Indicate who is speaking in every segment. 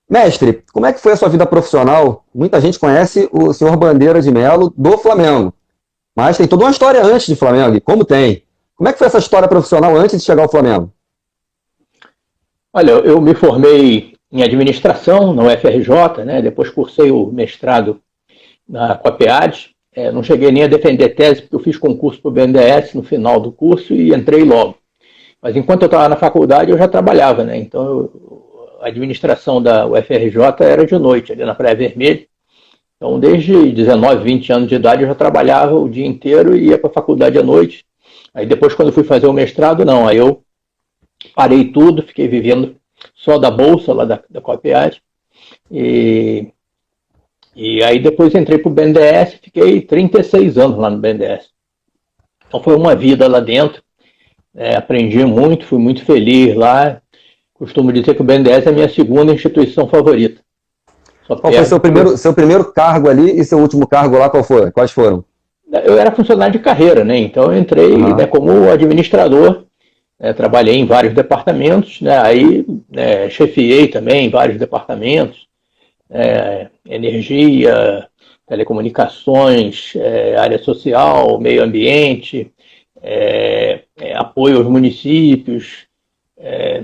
Speaker 1: Mestre, como é que foi a sua vida profissional? Muita gente conhece o senhor Bandeira de Melo do Flamengo, mas tem toda uma história antes de Flamengo, e como tem? Como é que foi essa história profissional antes de chegar ao Flamengo?
Speaker 2: Olha, eu me formei em administração na UFRJ, né? Depois cursei o mestrado na Copiade. Não cheguei nem a defender tese, porque eu fiz concurso para o BNDES no final do curso e entrei logo. Mas enquanto eu estava na faculdade, eu já trabalhava, né? Então, a administração da UFRJ era de noite, ali na Praia Vermelha. Então, desde 19, 20 anos de idade, eu já trabalhava o dia inteiro e ia para a faculdade à noite. Aí depois, quando eu fui fazer o mestrado, não. Aí eu parei tudo, fiquei vivendo só da bolsa lá da Copiade. E, e aí depois entrei para o BNDES, fiquei 36 anos lá no BNDES. Então foi uma vida lá dentro, aprendi muito, fui muito feliz lá. Costumo dizer que o BNDES é a minha segunda instituição favorita. Só
Speaker 1: Qual foi seu primeiro cargo ali e seu último cargo lá, qual foi? Quais foram?
Speaker 2: Eu era funcionário de carreira, né? Então eu entrei, né,
Speaker 1: Aham.
Speaker 2: como administrador, né, trabalhei em vários departamentos, né, aí chefiei também vários departamentos, energia, telecomunicações, área social, meio ambiente, apoio aos municípios.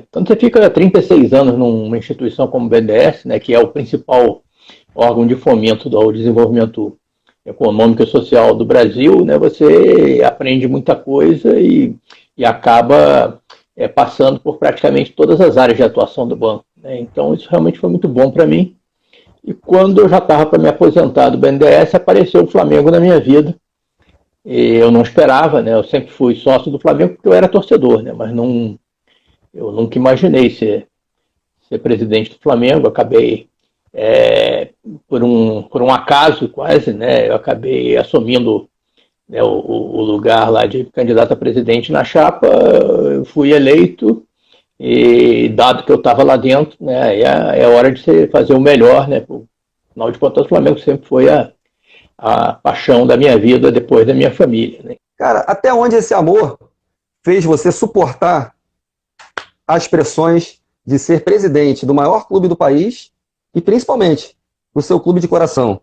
Speaker 2: Então você fica 36 anos numa instituição como o BNDES, né, que é o principal órgão de fomento ao desenvolvimento econômico e social do Brasil, né, você aprende muita coisa e acaba passando por praticamente todas as áreas de atuação do banco. Né? Então isso realmente foi muito bom para mim. E quando eu já estava para me aposentar do BNDES, apareceu o Flamengo na minha vida. E eu não esperava, né? Eu sempre fui sócio do Flamengo porque eu era torcedor, né? Mas não, eu nunca imaginei ser presidente do Flamengo. Acabei, por um acaso quase, né? Eu acabei assumindo, né, o lugar lá de candidato a presidente na chapa. Eu fui eleito e dado que eu estava lá dentro, né? É hora de fazer o melhor, né? Afinal de contas, o Flamengo sempre foi a paixão da minha vida depois da minha família. Né?
Speaker 1: Cara, até onde esse amor fez você suportar as pressões de ser presidente do maior clube do país e principalmente do seu clube de coração?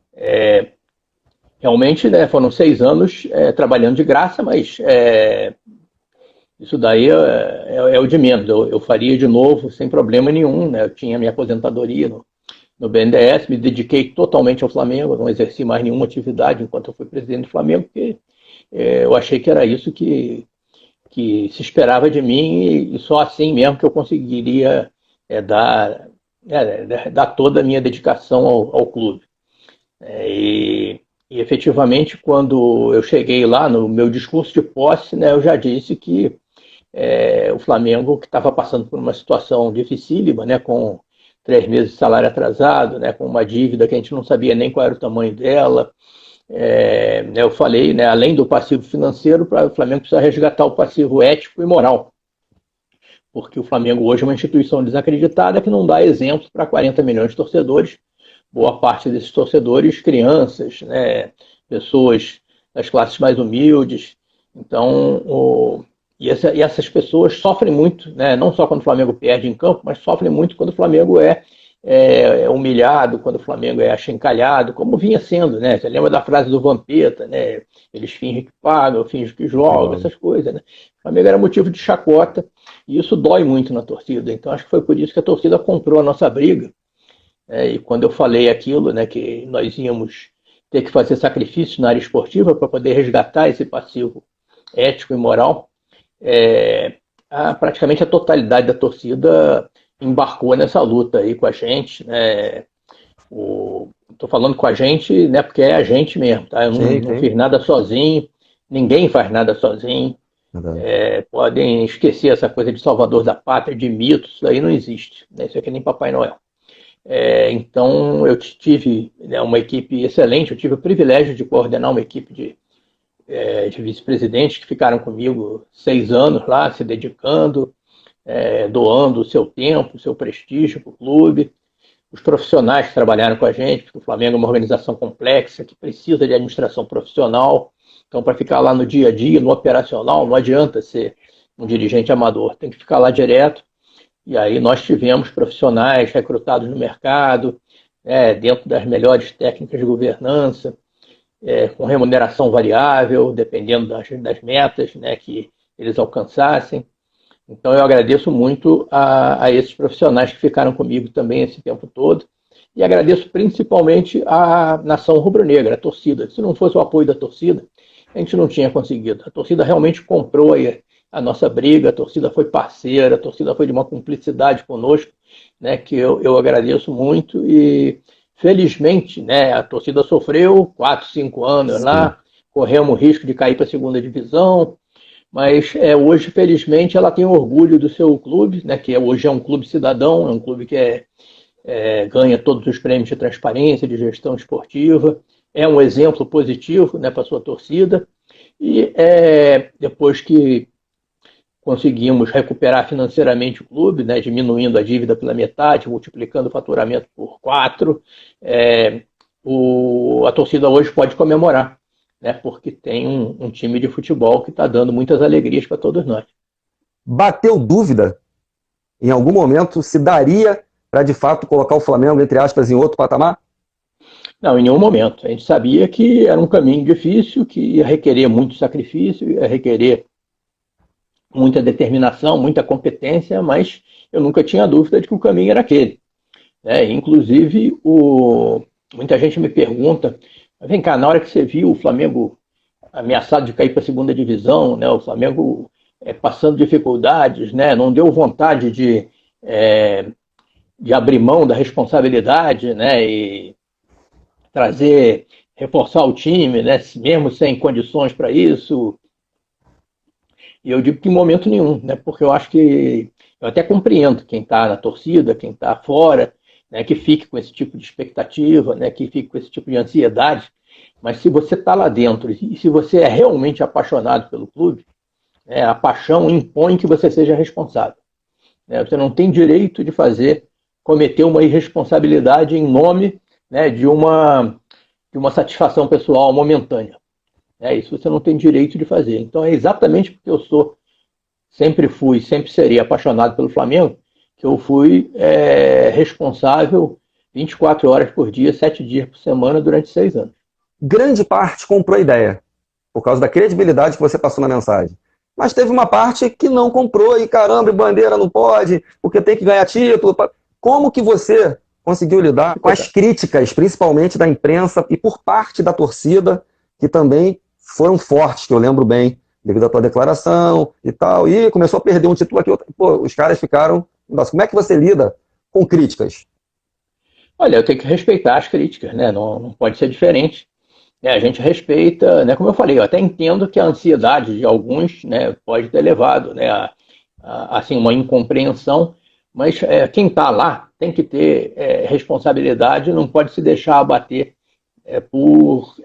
Speaker 2: Realmente, né, foram 6 anos trabalhando de graça, mas isso daí é o de menos. Eu faria de novo sem problema nenhum. Né? Eu tinha minha aposentadoria no BNDES, me dediquei totalmente ao Flamengo, não exerci mais nenhuma atividade enquanto eu fui presidente do Flamengo, porque eu achei que era isso que se esperava de mim e só assim mesmo que eu conseguiria dar toda a minha dedicação ao clube. E efetivamente, quando eu cheguei lá no meu discurso de posse, né, eu já disse que o Flamengo, que estava passando por uma situação dificílima, né, com 3 meses de salário atrasado, né, com uma dívida que a gente não sabia nem qual era o tamanho dela. Eu falei, né, além do passivo financeiro, o Flamengo precisa resgatar o passivo ético e moral, porque o Flamengo hoje é uma instituição desacreditada que não dá exemplo para 40 milhões de torcedores, boa parte desses torcedores crianças, né, pessoas das classes mais humildes. Então, e essas pessoas sofrem muito, né, não só quando o Flamengo perde em campo, mas sofrem muito quando o Flamengo é humilhado, quando o Flamengo é achincalhado, como vinha sendo, né? Você lembra da frase do Vampeta, né? Eles fingem que pagam, fingem que jogam, essas coisas, né? O Flamengo era motivo de chacota e isso dói muito na torcida. Então acho que foi por isso que a torcida comprou a nossa briga. E quando eu falei aquilo, né, que nós íamos ter que fazer sacrifícios na área esportiva para poder resgatar esse passivo ético e moral, praticamente a totalidade da torcida embarcou nessa luta aí com a gente, né? Estou falando com a gente, né? Porque é a gente mesmo, tá? Eu
Speaker 1: Sim,
Speaker 2: não
Speaker 1: sim.
Speaker 2: fiz nada sozinho, ninguém faz nada sozinho.
Speaker 1: Verdade.
Speaker 2: Podem esquecer essa coisa de salvador da pátria, de mitos, isso aí não existe. Né? Isso aqui nem Papai Noel. Então eu tive, né, uma equipe excelente, eu tive o privilégio de coordenar uma equipe de vice-presidentes que ficaram comigo 6 anos lá, se dedicando, doando o seu tempo, o seu prestígio para o clube, os profissionais que trabalharam com a gente, porque o Flamengo é uma organização complexa, que precisa de administração profissional, então para ficar lá no dia a dia, no operacional, não adianta ser um dirigente amador, tem que ficar lá direto, E aí nós tivemos profissionais recrutados no mercado, dentro das melhores técnicas de governança, com remuneração variável, dependendo das metas, né, que eles alcançassem. Então eu agradeço muito a esses profissionais que ficaram comigo também esse tempo todo, e agradeço principalmente à nação rubro-negra, a torcida. Se não fosse o apoio da torcida, a gente não tinha conseguido. A torcida realmente comprou aí a nossa briga, a torcida foi parceira, a torcida foi de uma cumplicidade conosco, né, que eu agradeço muito. E felizmente, né, a torcida sofreu 4, 5 anos lá, corremos risco de cair para a segunda divisão, mas hoje, felizmente, ela tem orgulho do seu clube, né, que hoje é um clube cidadão, é um clube que ganha todos os prêmios de transparência, de gestão esportiva, é um exemplo positivo, né, para a sua torcida. E depois que conseguimos recuperar financeiramente o clube, né, diminuindo a dívida pela metade, multiplicando o faturamento por 4, a torcida hoje pode comemorar, né, porque tem um time de futebol que está dando muitas alegrias para todos nós.
Speaker 1: Bateu dúvida em algum momento se daria para de fato colocar o Flamengo, entre aspas, em outro patamar?
Speaker 2: Não, em nenhum momento. A gente sabia que era um caminho difícil, que ia requerer muito sacrifício, ia requerer muita determinação, muita competência, mas eu nunca tinha dúvida de que o caminho era aquele. Inclusive, muita gente me pergunta, vem cá, na hora que você viu o Flamengo ameaçado de cair para a segunda divisão, né, o Flamengo passando dificuldades, né, não deu vontade de abrir mão da responsabilidade, né, e reforçar o time, né, mesmo sem condições para isso. E eu digo que em momento nenhum, né, porque eu acho que eu até compreendo quem está na torcida, quem está fora, né, que fique com esse tipo de expectativa, né, que fique com esse tipo de ansiedade, mas se você está lá dentro e se você é realmente apaixonado pelo clube, né, a paixão impõe que você seja responsável. Né, você não tem direito de cometer uma irresponsabilidade em nome, né, de uma satisfação pessoal momentânea. Isso você não tem direito de fazer. Então é exatamente porque eu sempre fui, sempre serei apaixonado pelo Flamengo, que eu fui responsável 24 horas por dia, 7 dias por semana, durante 6 anos.
Speaker 1: Grande parte comprou a ideia, por causa da credibilidade que você passou na mensagem. Mas teve uma parte que não comprou e caramba, Bandeira não pode, porque tem que ganhar título. Como que você conseguiu lidar com as críticas, principalmente da imprensa e por parte da torcida, que também foram fortes, que eu lembro bem, devido à tua declaração e tal, e começou a perder um título aqui, os caras ficaram... Nossa, como é que você lida com críticas?
Speaker 2: Olha, eu tenho que respeitar as críticas, né? Não pode ser diferente. A gente respeita, né? Como eu falei, eu até entendo que a ansiedade de alguns, né, pode ter levado, né, assim, uma incompreensão, mas quem está lá tem que ter responsabilidade, não pode se deixar abater por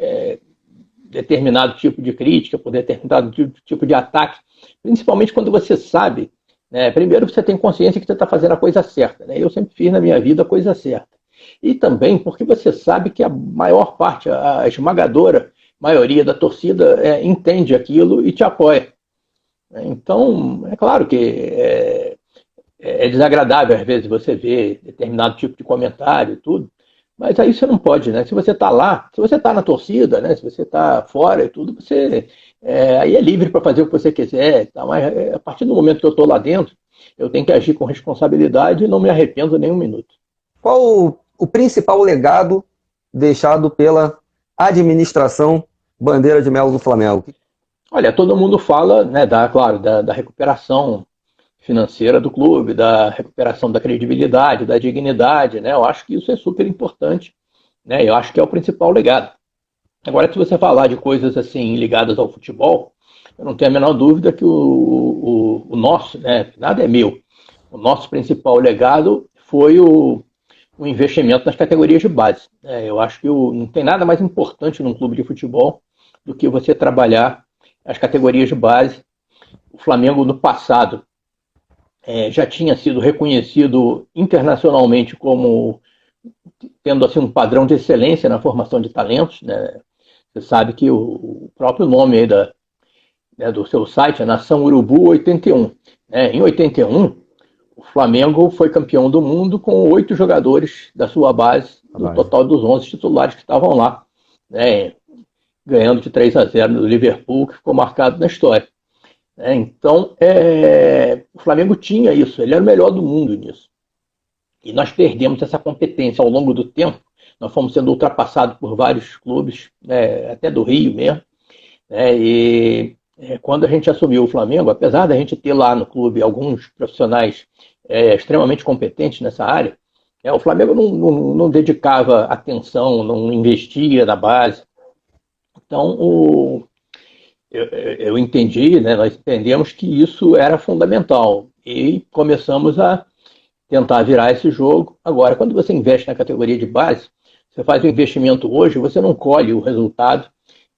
Speaker 2: determinado tipo de crítica, por determinado tipo de ataque, principalmente quando você sabe, né, primeiro você tem consciência que você está fazendo a coisa certa, né? Eu sempre fiz na minha vida a coisa certa. E também porque você sabe que a maior parte, a esmagadora maioria da torcida entende aquilo e te apoia. Então, é claro que é desagradável às vezes você ver determinado tipo de comentário e tudo, mas aí você não pode, né? Se você está lá, se você está na torcida, né? Se você está fora e tudo, você aí é livre para fazer o que você quiser. Tá? Mas a partir do momento que eu estou lá dentro, eu tenho que agir com responsabilidade e não me arrependo nem um minuto.
Speaker 1: Qual o principal legado deixado pela administração Bandeira de Melo do Flamengo?
Speaker 2: Olha, todo mundo fala, né, da recuperação financeira do clube, da recuperação da credibilidade, da dignidade, né? Eu acho que isso é super importante, né? Eu acho que é o principal legado. Agora, se você falar de coisas assim ligadas ao futebol, eu não tenho a menor dúvida que o nosso, né, nada é meu, o nosso principal legado foi o investimento nas categorias de base. Eu acho que não tem nada mais importante num clube de futebol do que você trabalhar as categorias de base. O Flamengo, no passado, já tinha sido reconhecido internacionalmente como tendo assim, um padrão de excelência na formação de talentos, né? Você sabe que o próprio nome aí do seu site é Nação Urubu 81. Em 81, o Flamengo foi campeão do mundo com 8 jogadores da sua base, do total dos 11 titulares que estavam lá, né, ganhando de 3-0 no Liverpool, que ficou marcado na história. Então, o Flamengo tinha isso, ele era o melhor do mundo nisso. E nós perdemos essa competência ao longo do tempo, nós fomos sendo ultrapassados por vários clubes, até do Rio mesmo, e quando a gente assumiu o Flamengo, apesar da gente ter lá no clube alguns profissionais extremamente competentes nessa área, o Flamengo não dedicava atenção, não investia na base. Então, eu entendi, né, nós entendemos que isso era fundamental e começamos a tentar virar esse jogo. Agora, quando você investe na categoria de base, você faz um investimento hoje, você não colhe o resultado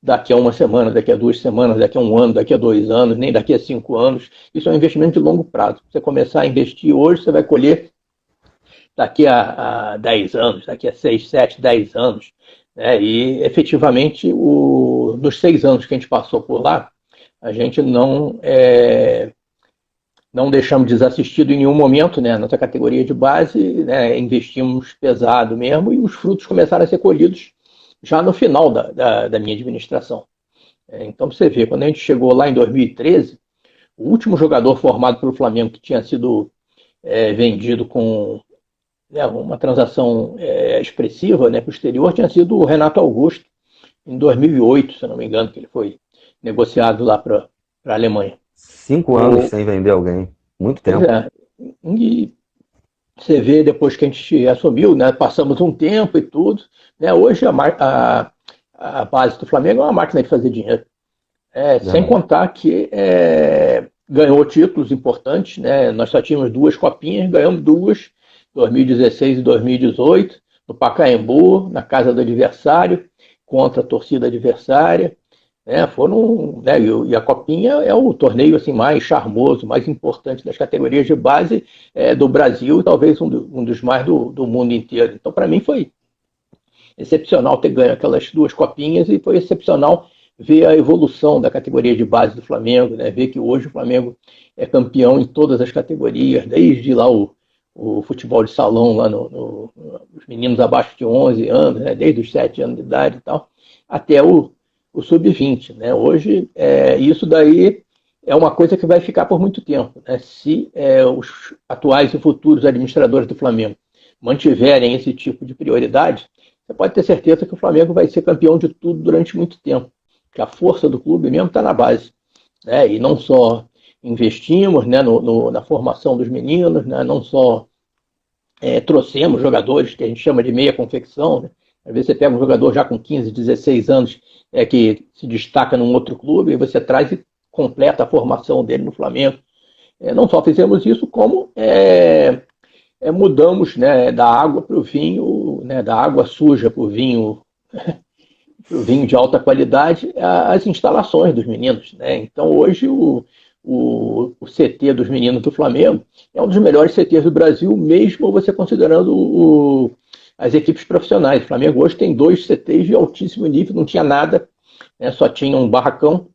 Speaker 2: daqui a uma semana, daqui a 2 semanas, daqui a 1 ano, daqui a 2 anos, nem daqui a 5 anos. Isso é um investimento de longo prazo. Você começar a investir hoje, você vai colher daqui a 10 anos, daqui a 6, 7, 10 anos. E, efetivamente, nos 6 anos que a gente passou por lá, a gente não deixamos desassistido em nenhum momento, né? Nossa categoria de base, né, investimos pesado mesmo e os frutos começaram a ser colhidos já no final da minha administração. Então, você vê, quando a gente chegou lá em 2013, o último jogador formado pelo Flamengo que tinha sido vendido com uma transação expressiva, né, para o exterior, tinha sido o Renato Augusto, em 2008, se eu não me engano, que ele foi negociado lá para a Alemanha.
Speaker 1: 5 anos sem vender alguém, muito tempo.
Speaker 2: E você vê, depois que a gente assumiu, né, passamos um tempo e tudo, né, hoje a base do Flamengo é uma máquina de fazer dinheiro. Sem contar que ganhou títulos importantes, né, nós só tínhamos 2 copinhas, ganhamos 2, 2016 e 2018, no Pacaembu, na casa do adversário, contra a torcida adversária. E a Copinha é o torneio assim, mais charmoso, mais importante das categorias de base do Brasil, talvez um dos mais do mundo inteiro. Então, para mim, foi excepcional ter ganho aquelas 2 copinhas e foi excepcional ver a evolução da categoria de base do Flamengo, né? Ver que hoje o Flamengo é campeão em todas as categorias, desde lá o futebol de salão, lá os meninos abaixo de 11 anos, né? Desde os 7 anos de idade e tal, até o sub-20, né? Hoje, isso daí é uma coisa que vai ficar por muito tempo, né? Se os atuais e futuros administradores do Flamengo mantiverem esse tipo de prioridade, você pode ter certeza que o Flamengo vai ser campeão de tudo durante muito tempo, que a força do clube mesmo está na base, né? E não só investimos, né, na formação dos meninos, né? Não só trouxemos jogadores que a gente chama de meia confecção, né? Às vezes você pega um jogador já com 15, 16 anos que se destaca num outro clube e você traz e completa a formação dele no Flamengo. Não só fizemos isso, como mudamos, né, da água para o vinho, né, da água suja para o vinho de alta qualidade, as instalações dos meninos, né? Então, hoje, o CT dos meninos do Flamengo é um dos melhores CTs do Brasil, mesmo você considerando as equipes profissionais. O Flamengo hoje tem 2 CTs de altíssimo nível, não tinha nada, né? Só tinha um barracão.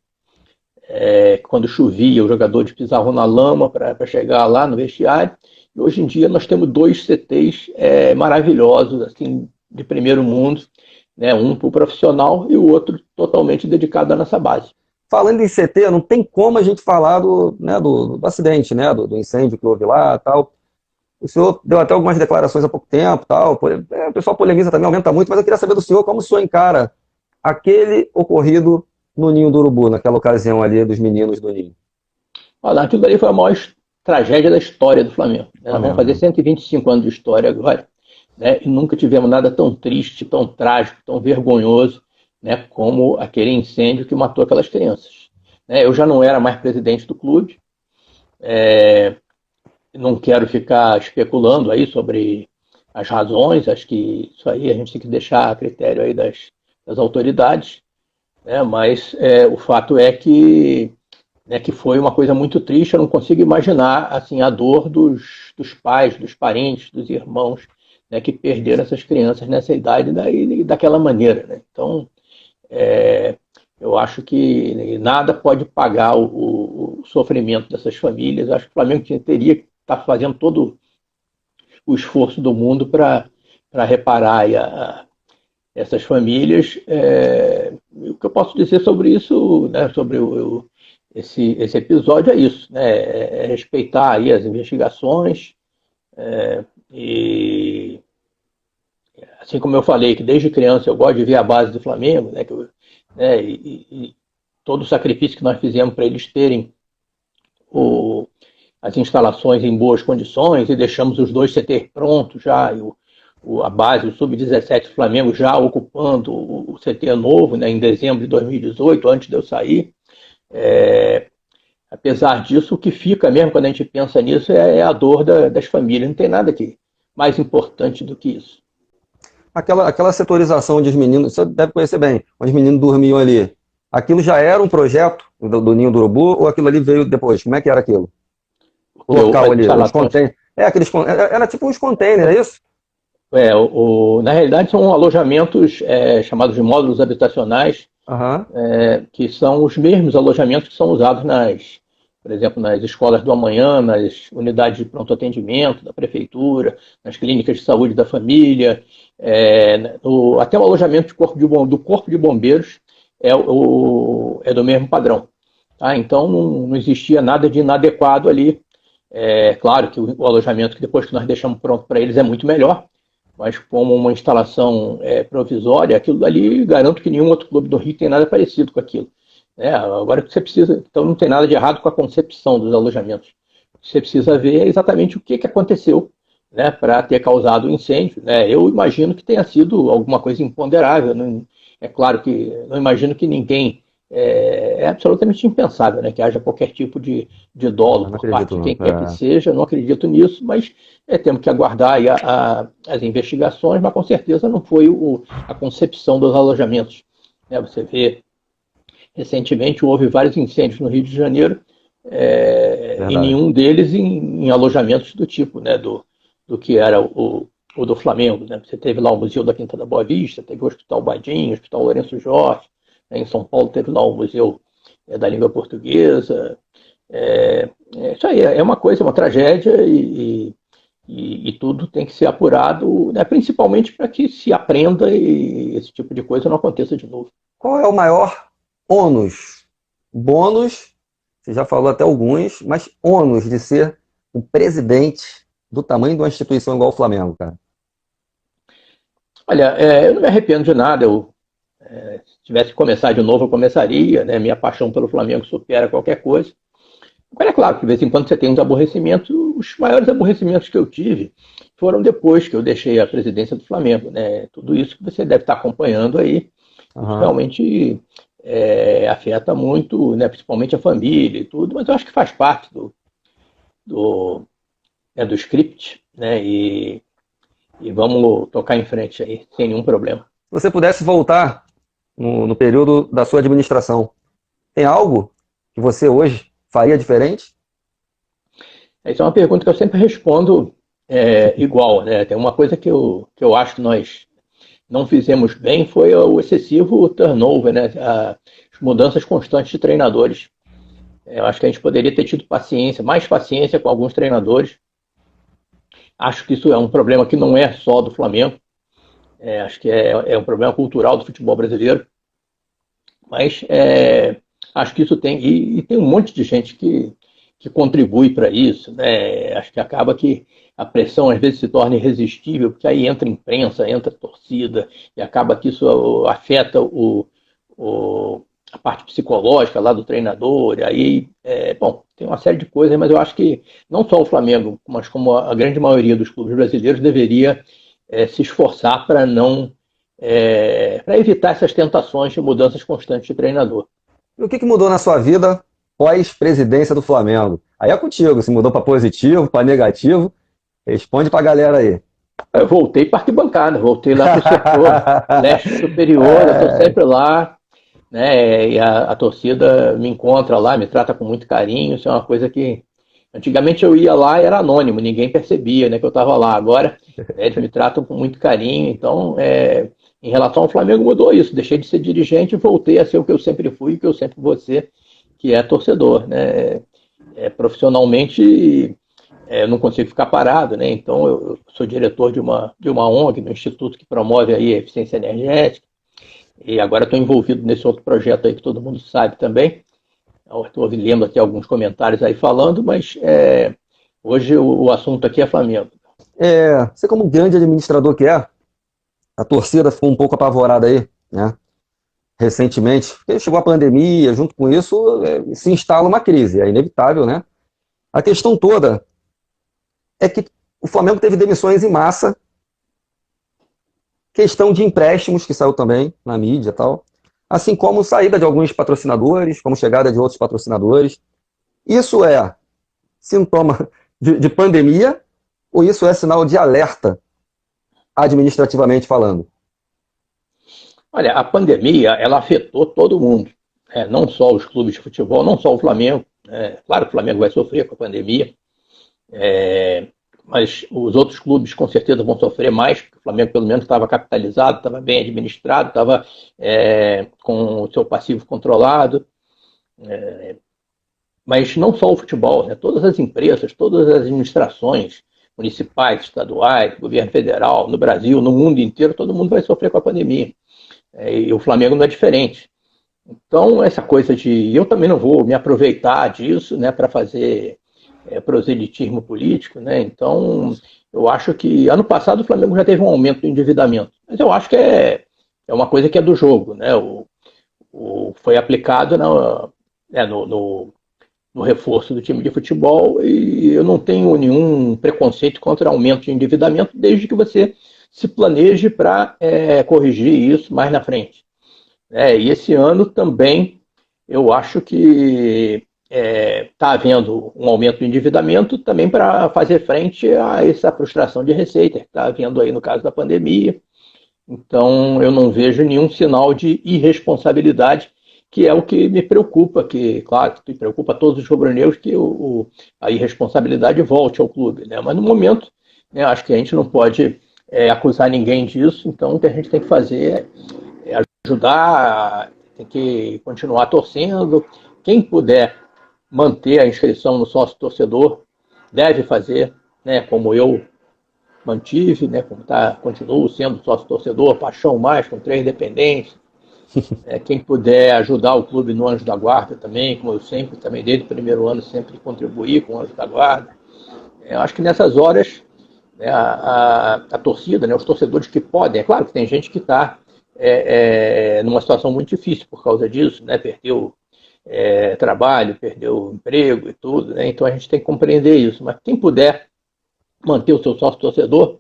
Speaker 2: Quando chovia, os jogadores pisavam na lama para chegar lá no vestiário. E hoje em dia nós temos 2 CTs maravilhosos, assim, de primeiro mundo, né? Um para o profissional e o outro totalmente dedicado à nossa base.
Speaker 1: Falando em CT, não tem como a gente falar do acidente, né? Do incêndio que houve lá e tal. O senhor deu até algumas declarações há pouco tempo, tal. O pessoal polemiza também, aumenta muito, mas eu queria saber do senhor como o senhor encara aquele ocorrido no Ninho do Urubu, naquela ocasião ali dos meninos do Ninho.
Speaker 2: Olha, aquilo ali foi a maior tragédia da história do Flamengo. Nós vamos fazer 125 anos de história agora, né? E nunca tivemos nada tão triste, tão trágico, tão vergonhoso, né, como aquele incêndio que matou aquelas crianças. Eu já não era mais presidente do clube. Não quero ficar especulando aí sobre as razões, acho que isso aí a gente tem que deixar a critério aí das autoridades, né? Mas o fato é que foi uma coisa muito triste. Eu não consigo imaginar assim, a dor dos pais, dos parentes, dos irmãos, né, que perderam essas crianças nessa idade daquela maneira, né? Então, eu acho que nada pode pagar o sofrimento dessas famílias. Eu acho que o Flamengo teria que está fazendo todo o esforço do mundo para reparar aí essas famílias. O que eu posso dizer sobre isso, né, sobre esse episódio é isso, né, é respeitar aí as investigações, e assim como eu falei que desde criança eu gosto de ver a base do Flamengo, né, e todo o sacrifício que nós fizemos para eles terem as instalações em boas condições, e deixamos os 2 CT prontos já, e a base, o Sub-17 do Flamengo já ocupando o CT novo, né, em dezembro de 2018, antes de eu sair. Apesar disso, o que fica mesmo quando a gente pensa nisso é a dor das famílias. Não tem nada mais importante do que isso.
Speaker 1: Aquela setorização onde os meninos, você deve conhecer bem, onde os meninos dormiam ali, aquilo já era um projeto do Ninho do Urubu, ou aquilo ali veio depois? Como é que era aquilo? O local ali, os containers. Era tipo uns containers, é isso?
Speaker 2: Na realidade são alojamentos chamados de módulos habitacionais, que são os mesmos alojamentos que são usados por exemplo, nas escolas do amanhã, nas unidades de pronto atendimento da prefeitura, nas clínicas de saúde da família, até o alojamento do Corpo de Bombeiros é do mesmo padrão. Tá? Então não existia nada de inadequado ali. Claro que o alojamento que depois que nós deixamos pronto para eles é muito melhor, mas como uma instalação provisória, aquilo ali, garanto que nenhum outro clube do Rio tem nada parecido com aquilo. Agora que você precisa, então não tem nada de errado com a concepção dos alojamentos. O que você precisa ver é exatamente o que aconteceu, né, para ter causado o incêndio. Eu imagino que tenha sido alguma coisa imponderável. É claro que não imagino que ninguém... É absolutamente impensável, né, que haja qualquer tipo de dolo por parte de quem quer que seja. Não acredito nisso, mas temos que aguardar aí as investigações, mas com certeza não foi a concepção dos alojamentos. Você vê, recentemente houve vários incêndios no Rio de Janeiro, e nenhum deles em alojamentos do tipo, né, do que era o do Flamengo. Né? Você teve lá o Museu da Quinta da Boa Vista, teve o Hospital Badinho, o Hospital Lourenço Jorge. Em São Paulo teve lá o Museu da Língua Portuguesa. Isso aí é uma coisa, uma tragédia, e tudo tem que ser apurado, né, principalmente para que se aprenda e esse tipo de coisa não aconteça de novo.
Speaker 1: Qual é o maior ônus? Bônus, você já falou até alguns, mas ônus de ser um presidente do tamanho de uma instituição igual o Flamengo, cara?
Speaker 2: Olha, eu não me arrependo de nada. Se tivesse que começar de novo, eu começaria, né? Minha paixão pelo Flamengo supera qualquer coisa. Agora, é claro que de vez em quando você tem uns aborrecimentos. Os maiores aborrecimentos que eu tive foram depois que eu deixei a presidência do Flamengo, né? Tudo isso que você deve estar acompanhando aí, realmente afeta muito, né? Principalmente a família e tudo, mas eu acho que faz parte do script, né? E vamos tocar em frente aí, sem nenhum problema.
Speaker 1: Se você pudesse voltar no período da sua administração, tem algo que você hoje faria diferente?
Speaker 2: Essa é uma pergunta que eu sempre respondo igual, né? Tem uma coisa que eu acho que nós não fizemos bem, foi o excessivo turnover, né? As mudanças constantes de treinadores. Eu acho que a gente poderia ter tido mais paciência com alguns treinadores. Acho que isso é um problema que não é só do Flamengo. Acho que é um problema cultural do futebol brasileiro. Mas acho que isso tem... E tem um monte de gente que contribui para isso, né? Acho que acaba que a pressão às vezes se torna irresistível, porque aí entra imprensa, entra torcida, e acaba que isso afeta a parte psicológica lá do treinador. E aí, tem uma série de coisas, mas eu acho que não só o Flamengo, mas como a grande maioria dos clubes brasileiros deveria se esforçar para para evitar essas tentações de mudanças constantes de treinador.
Speaker 1: E o que mudou na sua vida pós-presidência do Flamengo? Aí é contigo, se mudou para positivo, para negativo, responde para a galera aí.
Speaker 2: Eu voltei para arquibancada, voltei lá para o setor leste superior, eu estou sempre lá, né? E a torcida me encontra lá, me trata com muito carinho. Isso é uma coisa que antigamente eu ia lá e era anônimo, ninguém percebia, né, que eu estava lá. Agora eles me tratam com muito carinho. Então, em relação ao Flamengo, mudou isso. Deixei de ser dirigente e voltei a ser o que eu sempre fui, o que eu sempre vou ser, que é torcedor, né? Profissionalmente, eu não consigo ficar parado, né? Então eu sou diretor de uma ONG, um instituto que promove aí a eficiência energética, e agora estou envolvido nesse outro projeto aí que todo mundo sabe também. Estou lendo aqui alguns comentários aí falando, mas hoje o assunto aqui é Flamengo.
Speaker 1: Você como grande administrador que é, a torcida ficou um pouco apavorada aí, né? Recentemente, porque chegou a pandemia, junto com isso se instala uma crise, é inevitável, né? A questão toda é que o Flamengo teve demissões em massa, questão de empréstimos, que saiu também na mídia e tal, assim como saída de alguns patrocinadores, como chegada de outros patrocinadores. Isso é sintoma de pandemia ou isso é sinal de alerta, administrativamente falando?
Speaker 2: Olha, a pandemia, ela afetou todo mundo, não só os clubes de futebol, não só o Flamengo. Claro que o Flamengo vai sofrer com a pandemia, mas os outros clubes com certeza vão sofrer mais, porque o Flamengo pelo menos estava capitalizado, estava bem administrado, estava com o seu passivo controlado. Mas não só o futebol, né? Todas as empresas, todas as administrações municipais, estaduais, governo federal, no Brasil, no mundo inteiro, todo mundo vai sofrer com a pandemia. E o Flamengo não é diferente. Então, essa coisa de... Eu também não vou me aproveitar disso, né, para fazer proselitismo político, né? Então, eu acho que ano passado o Flamengo já teve um aumento do endividamento. Mas eu acho que é uma coisa que é do jogo, né? Foi aplicado no reforço do time de futebol, e eu não tenho nenhum preconceito contra aumento de endividamento, desde que você se planeje para corrigir isso mais na frente. E esse ano também eu acho que está havendo um aumento do endividamento também para fazer frente a essa frustração de receita que está havendo aí no caso da pandemia. Então eu não vejo nenhum sinal de irresponsabilidade, que é o que me preocupa, que, claro, que preocupa todos os rubro-negros, que a irresponsabilidade volte ao clube, né? Mas no momento, né, acho que a gente não pode acusar ninguém disso, então o que a gente tem que fazer é ajudar, tem que continuar torcendo. Quem puder manter a inscrição no sócio-torcedor deve fazer, né, como eu mantive, né, continuo sendo sócio-torcedor, paixão mais, com 3 dependentes. Quem puder ajudar o clube no Anjo da Guarda também, como eu sempre, também desde o primeiro ano, sempre contribuí com o Anjo da Guarda. Eu acho que nessas horas, né, a torcida, né, os torcedores que podem, é claro que tem gente que está numa situação muito difícil por causa disso, né, perdeu trabalho, perdeu emprego e tudo, né, então a gente tem que compreender isso. Mas quem puder manter o seu sócio-torcedor,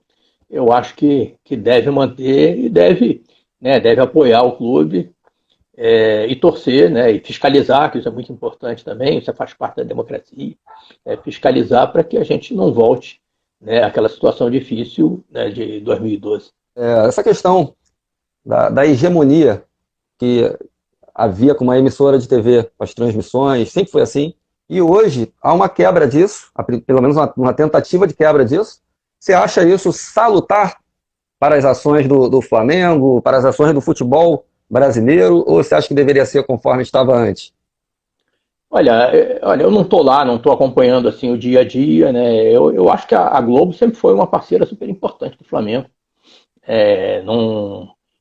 Speaker 2: eu acho que deve manter e deve apoiar o clube e torcer, né, e fiscalizar, que isso é muito importante também, isso faz parte da democracia, fiscalizar para que a gente não volte, né, àquela situação difícil, né, de 2012.
Speaker 1: Essa questão da hegemonia que havia com uma emissora de TV, as transmissões, sempre foi assim, e hoje há uma quebra disso, pelo menos uma tentativa de quebra disso. Você acha isso salutar para as ações do Flamengo, para as ações do futebol brasileiro, ou você acha que deveria ser conforme estava antes?
Speaker 2: Olha, eu não estou lá, não estou acompanhando assim o dia a dia, né? Eu acho que a Globo sempre foi uma parceira super importante do Flamengo.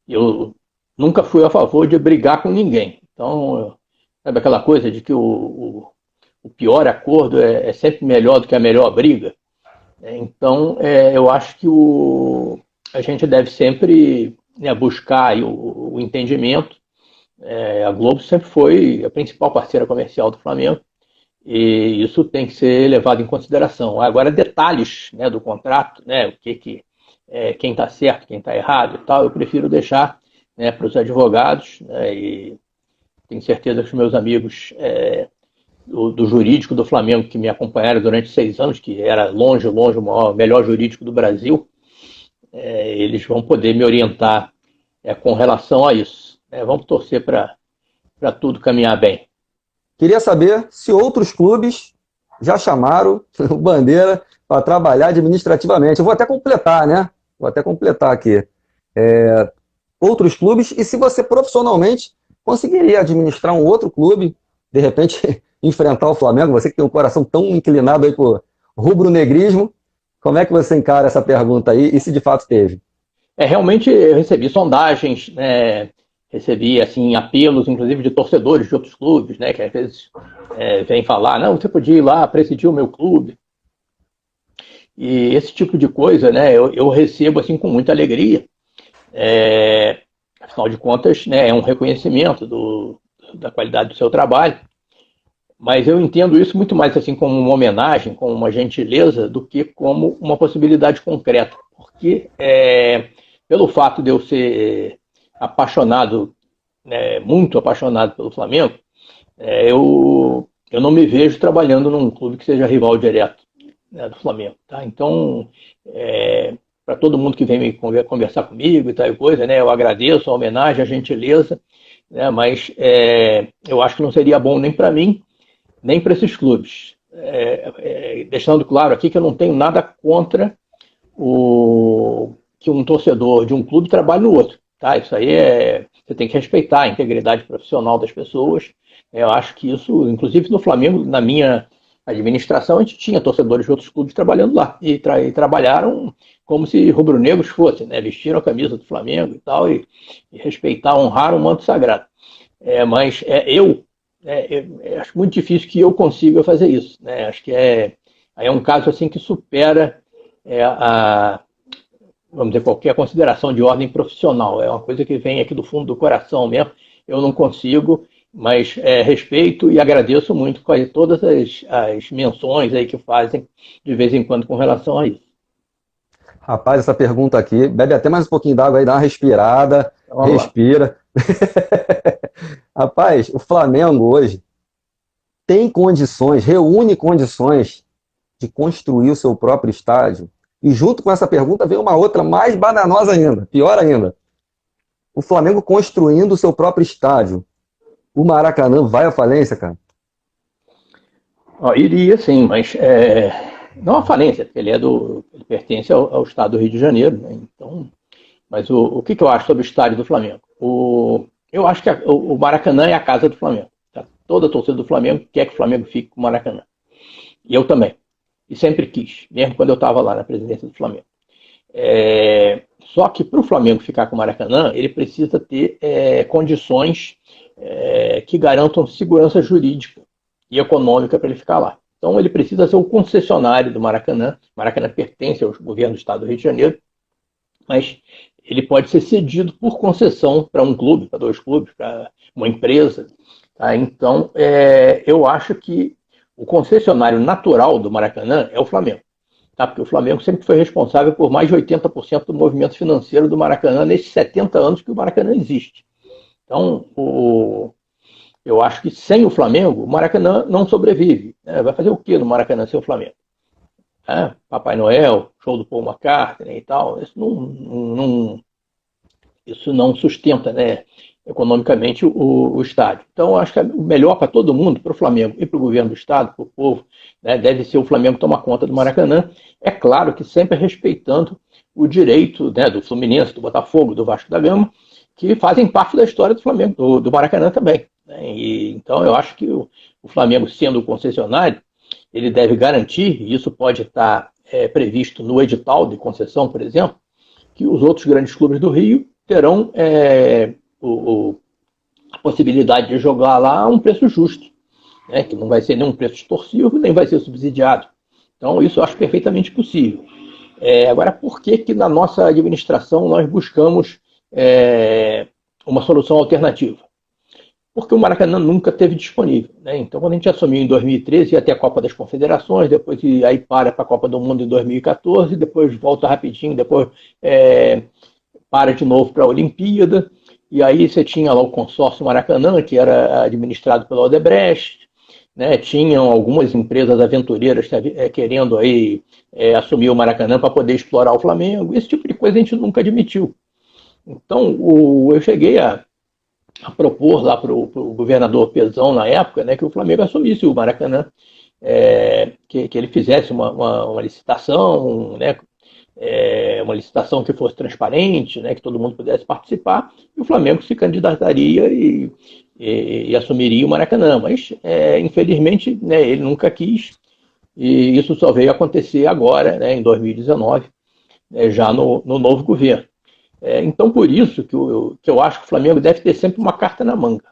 Speaker 2: Eu nunca fui a favor de brigar com ninguém. Então, sabe aquela coisa de que o pior acordo é sempre melhor do que a melhor briga? Então, eu acho que a gente deve sempre, né, buscar aí o entendimento. A Globo sempre foi a principal parceira comercial do Flamengo e isso tem que ser levado em consideração. Agora, detalhes, né, do contrato, né, quem está certo, quem está errado e tal, eu prefiro deixar, né, para os advogados, né, e tenho certeza que os meus amigos do jurídico do Flamengo, que me acompanharam durante 6 anos, que era longe o melhor jurídico do Brasil, eles vão poder me orientar com relação a isso. Vamos torcer para tudo caminhar bem.
Speaker 1: Queria saber se outros clubes já chamaram o Bandeira para trabalhar administrativamente. Eu vou até completar, né? Vou até completar aqui. Outros clubes, e se você profissionalmente conseguiria administrar um outro clube, de repente enfrentar o Flamengo, você que tem um coração tão inclinado aí por rubro-negrismo. Como é que você encara essa pergunta aí e se de fato teve?
Speaker 2: Realmente eu recebi sondagens, né, recebi assim, apelos, inclusive, de torcedores de outros clubes, né, que às vezes vêm falar, não, você podia ir lá presidir o meu clube. E esse tipo de coisa, né, eu recebo assim, com muita alegria. Afinal de contas, né, é um reconhecimento da qualidade do seu trabalho. Mas eu entendo isso muito mais assim como uma homenagem, como uma gentileza, do que como uma possibilidade concreta. Porque, pelo fato de eu ser apaixonado, né, muito apaixonado pelo Flamengo, eu não me vejo trabalhando num clube que seja rival direto, né, do Flamengo. Tá? Então, para todo mundo que vem me conversar comigo e tal coisa, né, eu agradeço a homenagem, a gentileza, né, mas eu acho que não seria bom nem para mim, nem para esses clubes. Deixando claro aqui que eu não tenho nada contra que um torcedor de um clube trabalhe no outro. Tá? Isso aí você tem que respeitar a integridade profissional das pessoas. Eu acho que isso, inclusive no Flamengo, na minha administração, a gente tinha torcedores de outros clubes trabalhando lá. E trabalharam como se rubro-negros fossem, né? Vestiram a camisa do Flamengo e tal, e respeitaram, honraram o manto sagrado. Mas eu acho muito difícil que eu consiga fazer isso, né? Acho que é um caso assim que supera vamos dizer, qualquer consideração de ordem profissional. É uma coisa que vem aqui do fundo do coração mesmo. Eu não consigo, mas respeito e agradeço muito todas as menções aí que fazem de vez em quando com relação a isso.
Speaker 1: Rapaz, essa pergunta aqui, bebe até mais um pouquinho d'água aí, dá uma respirada, respira. Rapaz, o Flamengo hoje tem condições, reúne condições de construir o seu próprio estádio. E junto com essa pergunta vem uma outra mais bananosa ainda, pior ainda. O Flamengo construindo o seu próprio estádio. O Maracanã vai à falência, cara?
Speaker 2: Iria sim, mas não à falência, porque ele pertence ao estado do Rio de Janeiro, né? Então, mas o que eu acho sobre o estádio do Flamengo? Eu acho que o Maracanã é a casa do Flamengo. Tá? Toda a torcida do Flamengo quer que o Flamengo fique com o Maracanã. E eu também. E sempre quis, mesmo quando eu estava lá na presidência do Flamengo. Só que para o Flamengo ficar com o Maracanã, ele precisa ter condições que garantam segurança jurídica e econômica para ele ficar lá. Então ele precisa ser o concessionário do Maracanã. O Maracanã pertence ao governo do estado do Rio de Janeiro, mas ele pode ser cedido por concessão para um clube, para dois clubes, para uma empresa. Tá? Então, eu acho que o concessionário natural do Maracanã é o Flamengo. Tá? Porque o Flamengo sempre foi responsável por mais de 80% do movimento financeiro do Maracanã nesses 70 anos que o Maracanã existe. Então, eu acho que sem o Flamengo, o Maracanã não sobrevive. Vai fazer o que no Maracanã sem o Flamengo? Papai Noel, show do Paul McCartney e tal, isso não sustenta, né, economicamente o estádio. Então, acho que o melhor para todo mundo, para o Flamengo e para o governo do estado, para o povo, né, deve ser o Flamengo tomar conta do Maracanã. É claro que sempre respeitando o direito, né, do Fluminense, do Botafogo, do Vasco da Gama, que fazem parte da história do Flamengo, do Maracanã também. Né? Então, eu acho que o Flamengo, sendo o concessionário, ele deve garantir, e isso pode estar previsto no edital de concessão, por exemplo, que os outros grandes clubes do Rio terão a possibilidade de jogar lá a um preço justo, né? Que não vai ser nem um preço extorsivo, nem vai ser subsidiado. Então, isso eu acho perfeitamente possível. Agora, por que na nossa administração nós buscamos uma solução alternativa? Porque o Maracanã nunca esteve disponível. Né? Então, quando a gente assumiu em 2013, ia ter a Copa das Confederações, depois aí para a Copa do Mundo em 2014, depois volta rapidinho, depois para de novo para a Olimpíada, e aí você tinha lá o consórcio Maracanã, que era administrado pela Odebrecht, né? Tinham algumas empresas aventureiras querendo aí assumir o Maracanã para poder explorar o Flamengo. Esse tipo de coisa a gente nunca admitiu. Então, eu cheguei a propor lá para o governador Pezão, na época, né, que o Flamengo assumisse o Maracanã, que ele fizesse uma licitação, né, uma licitação que fosse transparente, né, que todo mundo pudesse participar, e o Flamengo se candidataria e assumiria o Maracanã. Mas, infelizmente, né, ele nunca quis, E isso só veio acontecer agora, né, em 2019, já no novo governo. Então, por isso que eu acho que o Flamengo deve ter sempre uma carta na manga.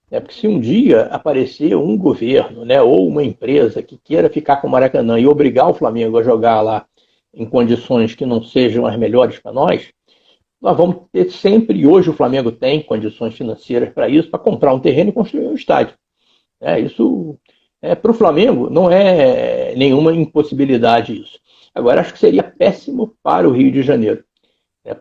Speaker 2: Porque se um dia aparecer um governo, né, ou uma empresa que queira ficar com o Maracanã e obrigar o Flamengo a jogar lá em condições que não sejam as melhores para nós vamos ter sempre, e hoje o Flamengo tem condições financeiras para isso, para comprar um terreno e construir um estádio. Isso, para o Flamengo, não é nenhuma impossibilidade isso. Agora, acho que seria péssimo para o Rio de Janeiro,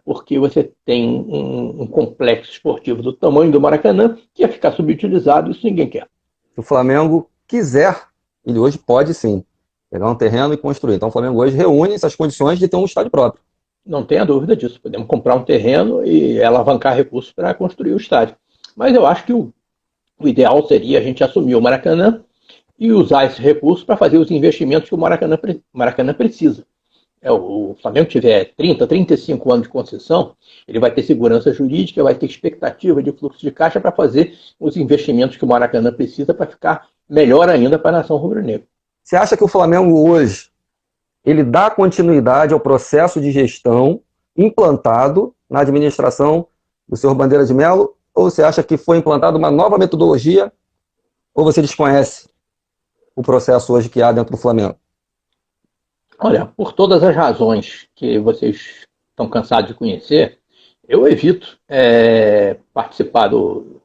Speaker 2: porque você tem um complexo esportivo do tamanho do Maracanã que ia ficar subutilizado, isso ninguém quer.
Speaker 1: Se o Flamengo quiser, ele hoje pode sim pegar um terreno e construir. Então o Flamengo hoje reúne essas condições de ter um estádio próprio.
Speaker 2: Não tenha dúvida disso. Podemos comprar um terreno e alavancar recursos para construir o estádio. Mas eu acho que o ideal seria a gente assumir o Maracanã e usar esse recurso para fazer os investimentos que o Maracanã precisa. O Flamengo tiver 30, 35 anos de concessão, ele vai ter segurança jurídica, vai ter expectativa de fluxo de caixa para fazer os investimentos que o Maracanã precisa para ficar melhor ainda para a nação rubro-negra.
Speaker 1: Você acha que o Flamengo hoje ele dá continuidade ao processo de gestão implantado na administração do senhor Bandeira de Mello, ou você acha que foi implantada uma nova metodologia, ou você desconhece o processo hoje que há dentro do Flamengo?
Speaker 2: Olha, por todas as razões que vocês estão cansados de conhecer, eu evito participar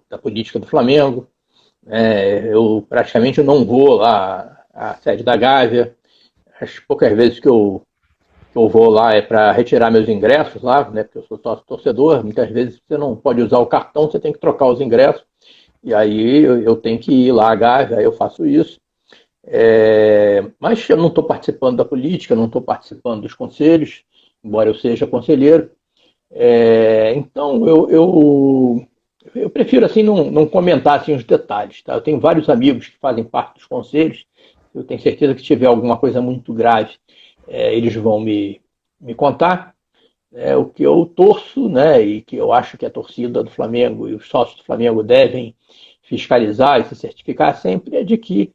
Speaker 2: da política do Flamengo. Eu praticamente não vou lá à sede da Gávea. As poucas vezes que eu vou lá é para retirar meus ingressos lá, né, porque eu sou sócio torcedor. Muitas vezes você não pode usar o cartão, você tem que trocar os ingressos. E aí eu tenho que ir lá à Gávea, aí eu faço isso. Mas eu não estou participando da política, não estou participando dos conselhos, embora eu seja conselheiro. Então eu prefiro assim não comentar assim, os detalhes. Tá? Eu tenho vários amigos que fazem parte dos conselhos. Eu tenho certeza que se tiver alguma coisa muito grave, eles vão me contar. O que eu torço, né, e que eu acho que a torcida do Flamengo e os sócios do Flamengo devem fiscalizar e se certificar sempre é de que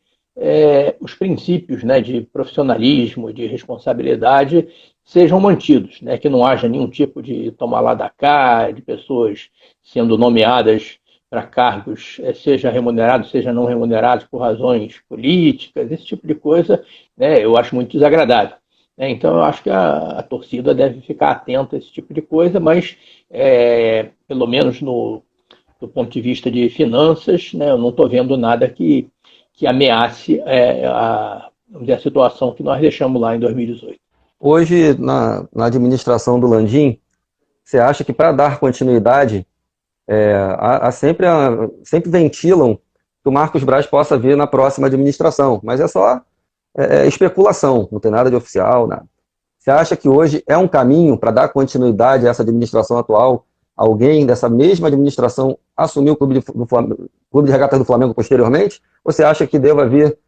Speaker 2: os princípios, né, de profissionalismo, de responsabilidade sejam mantidos, né, que não haja nenhum tipo de tomar lá da cá, de pessoas sendo nomeadas para cargos, seja remunerados, seja não remunerados por razões políticas, esse tipo de coisa, né, eu acho muito desagradável. Então eu acho que a torcida deve ficar atenta a esse tipo de coisa, mas pelo menos do ponto de vista de finanças, né, eu não estou vendo nada que ameace vamos dizer, a situação que nós deixamos lá em 2018.
Speaker 1: Hoje, na administração do Landim, você acha que para dar continuidade, sempre ventilam que o Marcos Braz possa vir na próxima administração, mas é só especulação, não tem nada de oficial, nada. Você acha que hoje é um caminho para dar continuidade a essa administração atual? Alguém dessa mesma administração assumir o Clube de Regatas do Flamengo posteriormente? Ou você acha que deva vir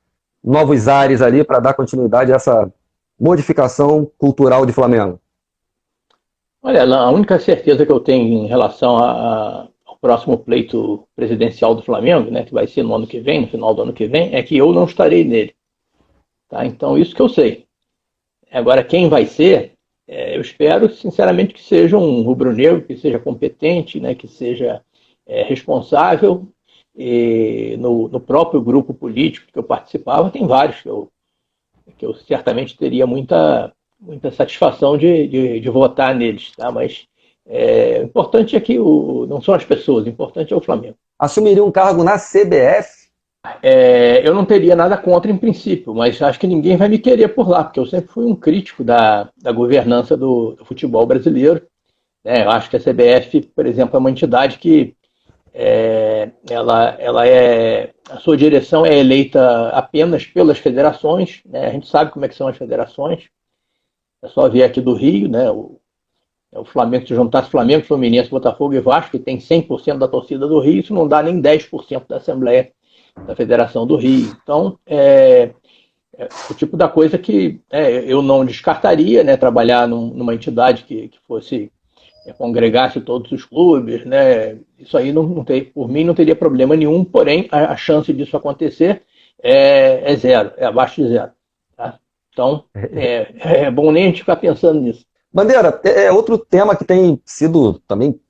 Speaker 1: novos ares ali para dar continuidade a essa modificação cultural de Flamengo?
Speaker 2: Olha, a única certeza que eu tenho em relação ao próximo pleito presidencial do Flamengo, né, que vai ser no ano que vem, no final do ano que vem, é que eu não estarei nele. Tá? Então, isso que eu sei. Agora, quem vai ser, eu espero, sinceramente, que seja um rubro-negro, que seja competente, né, que seja responsável. E no próprio grupo político que eu participava, tem vários que eu certamente teria muita satisfação de votar neles. Tá? Mas o importante é que não são as pessoas, o importante é o Flamengo.
Speaker 1: Assumiria um cargo na CBF?
Speaker 2: Eu não teria nada contra em princípio, mas acho que ninguém vai me querer por lá, porque eu sempre fui um crítico da governança do futebol brasileiro. Eu acho que a CBF, por exemplo, é uma entidade que a sua direção é eleita apenas pelas federações, né? A gente sabe como é que são as federações. É só ver aqui do Rio, né? O Flamengo, se juntasse Flamengo, Fluminense, Botafogo e Vasco, que tem 100% da torcida do Rio, isso não dá nem 10% da Assembleia da Federação do Rio. Então, o tipo da coisa que eu não descartaria, né? Trabalhar numa entidade que fosse congregasse todos os clubes, né? Isso aí por mim não teria problema nenhum, porém a chance disso acontecer é zero, é abaixo de zero. Tá? Então, é bom nem a gente ficar pensando nisso.
Speaker 1: Bandeira, outro tema que tem sido também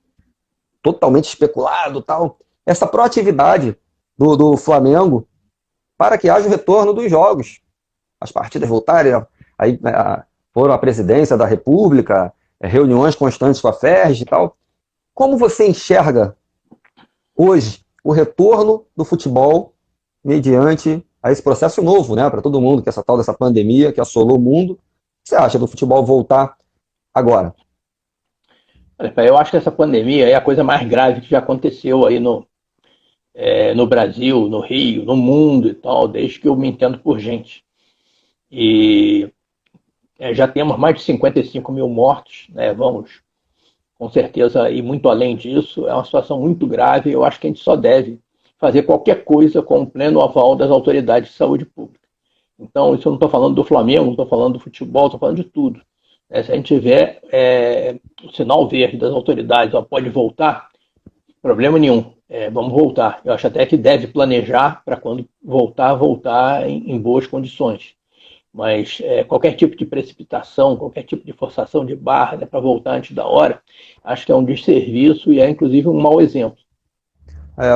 Speaker 1: totalmente especulado, tal, essa proatividade do Flamengo para que haja o retorno dos jogos, as partidas voltarem, aí foram a presidência da República, reuniões constantes com a FERJ e tal. Como você enxerga hoje o retorno do futebol mediante a esse processo novo, né, para todo mundo, que é essa tal dessa pandemia que assolou o mundo? O que você acha do futebol voltar agora?
Speaker 2: Eu acho que essa pandemia é a coisa mais grave que já aconteceu aí no Brasil, no Rio, no mundo e tal, desde que eu me entendo por gente. E já temos mais de 55 mil mortos, né? Vamos, com certeza, ir muito além disso. É uma situação muito grave. Eu acho que a gente só deve fazer qualquer coisa com o pleno aval das autoridades de saúde pública. Então, isso eu não estou falando do Flamengo, não estou falando do futebol, estou falando de tudo. Se a gente tiver o sinal verde das autoridades, pode voltar, problema nenhum, vamos voltar. Eu acho até que deve planejar para quando voltar em boas condições. Mas qualquer tipo de precipitação, qualquer tipo de forçação de barra, né, para voltar antes da hora, acho que é um desserviço e é inclusive um mau exemplo.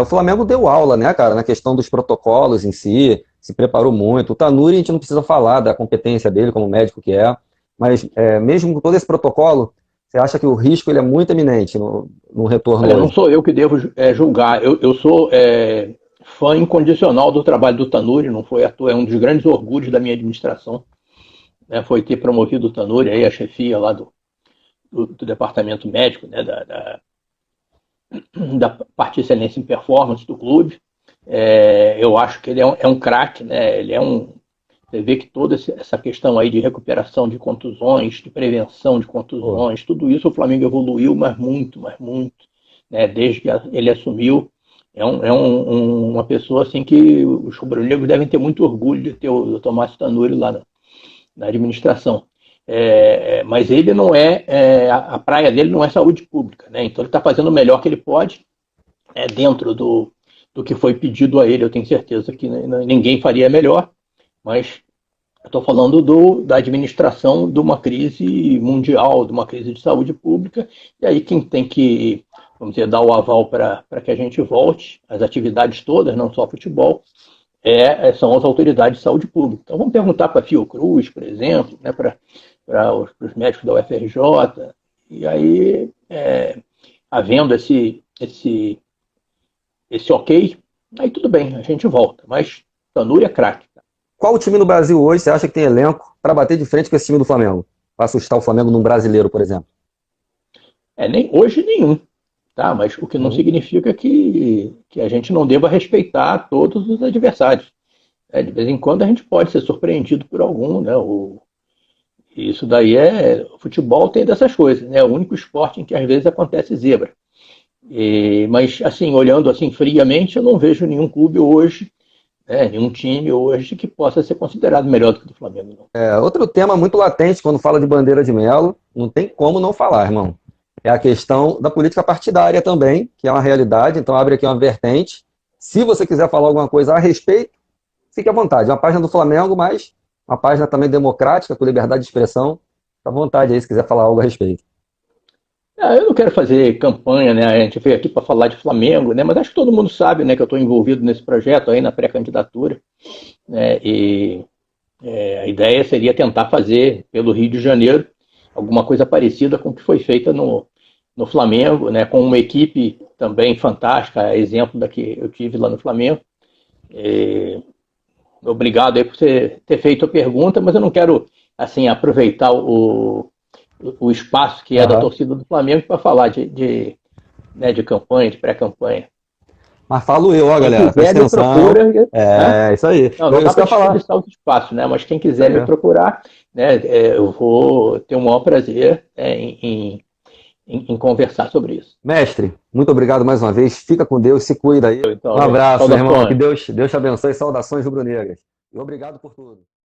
Speaker 1: O Flamengo deu aula, né, cara, na questão dos protocolos em si, se preparou muito. O Tanuri, a gente não precisa falar da competência dele como médico que é, mas mesmo com todo esse protocolo, você acha que o risco ele é muito eminente no retorno?
Speaker 2: Olha, não sou eu que devo julgar. Eu sou fã incondicional do trabalho do Tanuri, não foi à toa, é um dos grandes orgulhos da minha administração, né, foi ter promovido o Tanuri aí a chefia lá do departamento médico, né, da parte de excelência em performance do clube. Eu acho que ele é um craque, né, você vê que toda essa questão aí de recuperação de contusões, de prevenção de contusões, tudo isso o Flamengo evoluiu, mas muito, né, desde que ele assumiu. Uma pessoa assim que os rubro-negros devem ter muito orgulho de ter o Dr. Márcio Tanuri lá na administração. Mas ele não a praia dele não é saúde pública, né? Então ele está fazendo o melhor que ele pode dentro do que foi pedido a ele. Eu tenho certeza que ninguém faria melhor, mas eu estou falando da administração de uma crise mundial, de uma crise de saúde pública, e aí quem tem que, vamos dizer, dar o aval para que a gente volte, as atividades todas, não só futebol, são as autoridades de saúde pública. Então vamos perguntar para a Fiocruz, por exemplo, né, para os médicos da UFRJ, e aí, havendo esse ok, aí tudo bem, a gente volta, mas Tanuri é craque.
Speaker 1: Qual o time no Brasil hoje você acha que tem elenco para bater de frente com esse time do Flamengo? Para assustar o Flamengo num brasileiro, por exemplo?
Speaker 2: Hoje nenhum, tá? Mas o que não significa que a gente não deva respeitar todos os adversários. De vez em quando a gente pode ser surpreendido por algum, né? Isso daí o futebol tem dessas coisas, né? É o único esporte em que às vezes acontece zebra. Mas assim, olhando assim friamente, eu não vejo nenhum clube hoje, nenhum time hoje que possa ser considerado melhor do que o do Flamengo. Não.
Speaker 1: Outro tema muito latente quando fala de Bandeira de Melo, não tem como não falar, irmão. É a questão da política partidária também, que é uma realidade, então abre aqui uma vertente. Se você quiser falar alguma coisa a respeito, fique à vontade. É uma página do Flamengo, mas uma página também democrática, com liberdade de expressão. Fique à vontade aí se quiser falar algo a respeito.
Speaker 2: Eu não quero fazer campanha, né? A gente veio aqui para falar de Flamengo, né? Mas acho que todo mundo sabe, né, que eu estou envolvido nesse projeto aí na pré-candidatura, né? E a ideia seria tentar fazer pelo Rio de Janeiro alguma coisa parecida com o que foi feita no Flamengo, né? Com uma equipe também fantástica, exemplo da que eu tive lá no Flamengo. Obrigado aí por você ter feito a pergunta, mas eu não quero assim aproveitar o espaço que é da torcida do Flamengo para falar de campanha, de pré-campanha.
Speaker 1: Mas falo eu, galera.
Speaker 2: Quem quiser me procura.
Speaker 1: Isso aí.
Speaker 2: Não dá para desperdiçar o espaço, né? Mas quem quiser me procurar, né, eu vou ter o maior prazer em conversar sobre isso.
Speaker 1: Mestre, muito obrigado mais uma vez. Fica com Deus, se cuida aí.
Speaker 2: Então,
Speaker 1: um abraço, meu irmão. Que Deus te abençoe. Saudações rubro-negras. E obrigado por tudo.